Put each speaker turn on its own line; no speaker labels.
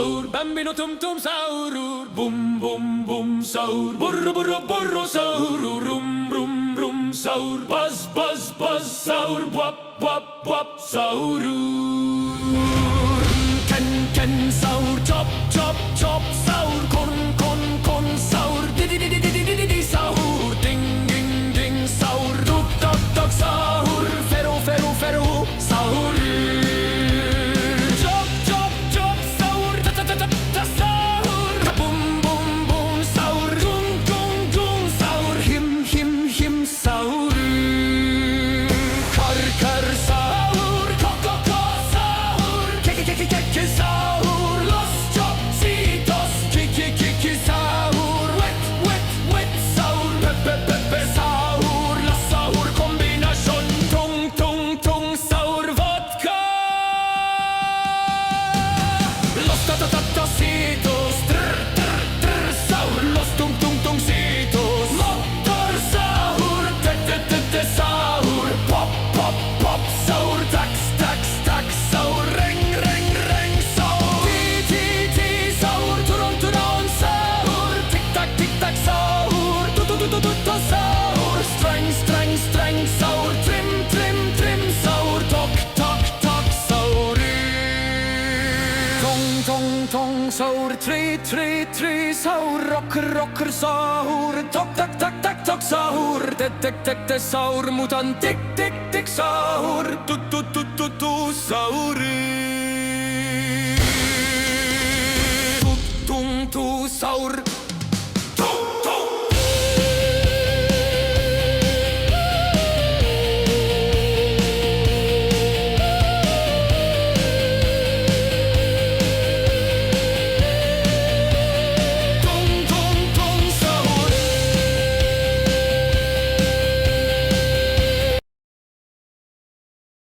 sahur, bambino tum tum sahur, bum bum bum sahur, burru burru burru sahur, rum rum rum sahur, buzz buzz buzz sahur, wap wap wap sahur, ken ken sahur, chop chop chop sahur, kon kon kon sahur, di di di di di di di sahur, ding ding ding sahur, tuk tuk tuk sahur, feru feru feru sahur. Tong sahur, tri sahur, rocker sahur, tok tak tak tak tok sahur, tek sahur, mutan tik tik sahur, tu sahur, tung sahur.